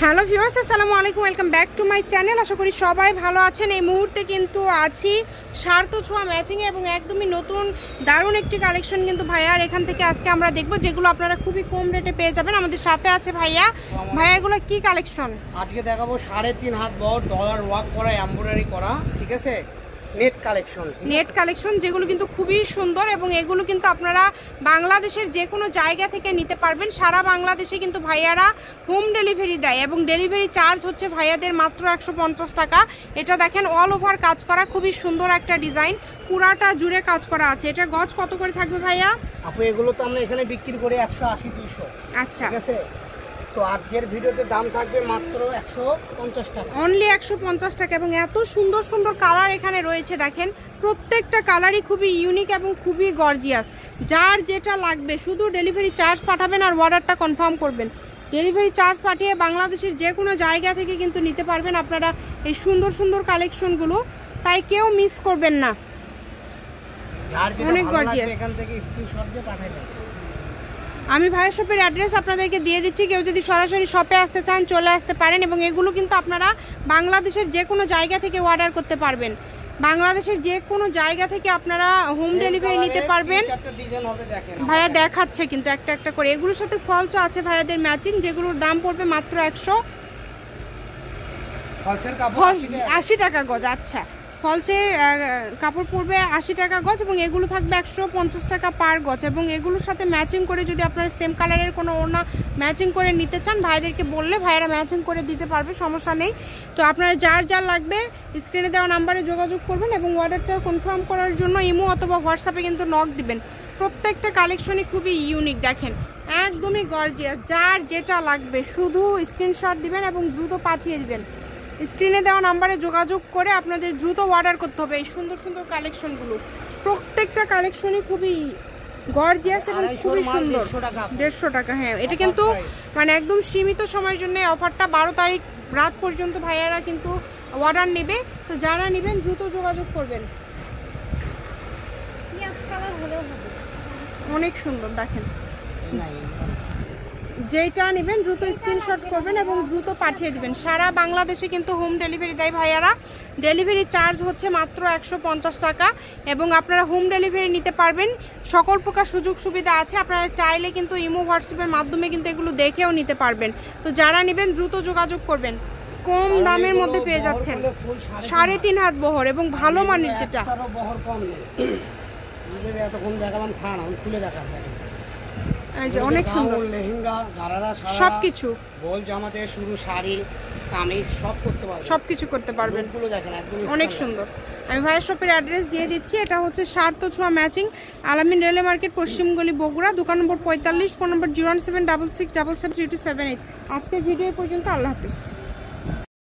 Hello viewers, আসসালামু আলাইকুম, welcome back to my channel. আশা করি সবাই ভালো আছেন। এই মুহূর্তে কিন্তু আছি সার্থ ছোঁয়া ম্যাচিংয়ে এবং একদমই নতুন দারুণ একটি কালেকশন কিন্তু ভাইয়ার এখান থেকে আজকে আমরা দেখব, যেগুলো আপনারা খুবই কম রেটে পেয়ে যাবেন। আমাদের সাথে আছে ভাইয়া। ভাইয়া, এগুলো কি কালেকশন? আজকে দেখাবো 3.5 হাত বড় ডলার ওয়ার্ক করা, এমব্রয়ডারি করা, ঠিক আছে, নেট কালেকশন যেগুলো কিন্তু খুবই সুন্দর এবং এগুলো কিন্তু আপনারা বাংলাদেশের যে কোনো জায়গা থেকে নিতে পারবেন। সারা বাংলাদেশে কিন্তু ভাইয়ারা হোম ডেলিভারি দেয় এবং ডেলিভারি চার্জ হচ্ছে ভাইয়াদের মাত্র 150 টাকা। এটা দেখেন অল ওভার কাজ করা, খুবই সুন্দর একটা ডিজাইন, পুরাটা জুড়ে কাজ করা আছে। এটা গজ কত করে থাকবে ভাইয়া? আপু এগুলো তো আমরা এখানে বিক্রি করি 180-200। আচ্ছা, ঠিক আছে। তো আজকের ভিডিওতে দাম থাকবে মাত্র 150 টাকা, অনলি 150 টাকা। এবং এত সুন্দর সুন্দর কালার এখানে রয়েছে, দেখেন প্রত্যেকটা কালারই খুবই ইউনিক এবং খুবই গর্জিয়াস। যার যেটা লাগবে শুধু ডেলিভারি চার্জ পাঠাবেন আর অর্ডারটা কনফার্ম করবেন। ডেলিভারি চার্জ পাঠিয়ে বাংলাদেশের যে কোনো জায়গা থেকে কিন্তু নিতে পারবেন আপনারা এই সুন্দর সুন্দর কালেকশনগুলো, তাই কেউ মিস করবেন না। অনেক গর্জিয়াস। এখান থেকে স্ক্রিনশট দিয়ে পাঠাবেন। আমি ভাইয়ের শপের অ্যাড্রেস আপনাদেরকে দিয়ে দিচ্ছি, কেউ যদি সরাসরি শপে আসতে চান চলে আসতে পারেন। এবং এগুলো কিন্তু আপনারা বাংলাদেশের যে কোনো জায়গা থেকে অর্ডার করতে পারবেন। বাংলাদেশের যে কোনো জায়গা থেকে আপনারা হোম ডেলিভারি নিতে পারবেন। ভাইয়া দেখাচ্ছে কিন্তু একটা একটা করে। এগুলোর সাথে ফলসও আছে ভাইয়াদের ম্যাচিং, যেগুলোর দাম পড়বে মাত্র 180 টাকা গজ। আচ্ছা, ফলসের কাপড় পড়বে 80 টাকা গজ এবং এগুলো থাকবে 150 টাকা পার গজ। এবং এগুলোর সাথে ম্যাচিং করে যদি আপনারা সেম কালারের কোনো ওড়না ম্যাচিং করে নিতে চান, ভাইদেরকে বললে ভাইয়েরা ম্যাচিং করে দিতে পারবে, সমস্যা নেই। তো আপনারা যার যার লাগবে স্ক্রিনে দেওয়া নাম্বারে যোগাযোগ করবেন এবং অর্ডারটা কনফার্ম করার জন্য ইমো অথবা হোয়াটসঅ্যাপে কিন্তু নক দিবেন। প্রত্যেকটা কালেকশনই খুবই ইউনিক, দেখেন একদমই গর্জিয়াস। যার যেটা লাগবে শুধু স্ক্রিনশট দিবেন এবং দ্রুত পাঠিয়ে দিবেন। স্ক্রিনে দেওয়া নাম্বারে যোগাযোগ করে আপনাদের দ্রুত অর্ডার করতে হবে এই সুন্দর সুন্দর কালেকশনগুলো। প্রত্যেকটা কালেকশনই খুবই গর্জিয়াস এবং খুবই সুন্দর। 150 টাকা। হ্যাঁ, এটা কিন্তু মানে একদম সীমিত সময়ের জন্য অফারটা 12 তারিখ রাত পর্যন্ত ভাইয়ারা কিন্তু অর্ডার নেবে। তো যারা নেবেন দ্রুত যোগাযোগ করবেন। অনেক সুন্দর, দেখেন যেটা নেবেন দ্রুত স্ক্রিনশট করবেন এবং দ্রুত পাঠিয়ে দিবেন। সারা বাংলাদেশে কিন্তু হোম ডেলিভারি দেয় ভাইয়ারা। ডেলিভারি চার্জ হচ্ছে মাত্র 150 টাকা এবং আপনারা হোম ডেলিভারি নিতে পারবেন। সকল প্রকার সুযোগ সুবিধা আছে। আপনারা চাইলে কিন্তু ইমো হোয়াটসঅ্যাপের মাধ্যমে কিন্তু এগুলো দেখেও নিতে পারবেন। তো যারা নেবেন দ্রুত যোগাযোগ করবেন। কম দামের মধ্যে পেয়ে যাচ্ছেন 3.5 হাত বহর এবং ভালো মানের, যেটা বহর কম নেই। এতক্ষণ দেখালাম থান, খুলে দেখালাম, অনেক সুন্দর লেহেঙ্গা, গারারা, সবকিছু, বল জামা থেকে শুরু, শাড়ি, কামিজ সব করতে পারবেন, সবকিছু করতে পারবেন। দেখেন অনেক সুন্দর। আমি ভাইয়ের শপের অ্যাড্রেস দিয়ে দিচ্ছি। এটা হচ্ছে সার্থ ছোঁয়া ম্যাচিং, আলামিন রেলওয়ে মার্কেট, পশ্চিমগলি, বগুড়া। দোকান নম্বর 45, ফোন নম্বর 01766773278। আজকের ভিডিও পর্যন্ত। আল্লাহ হাফিজ।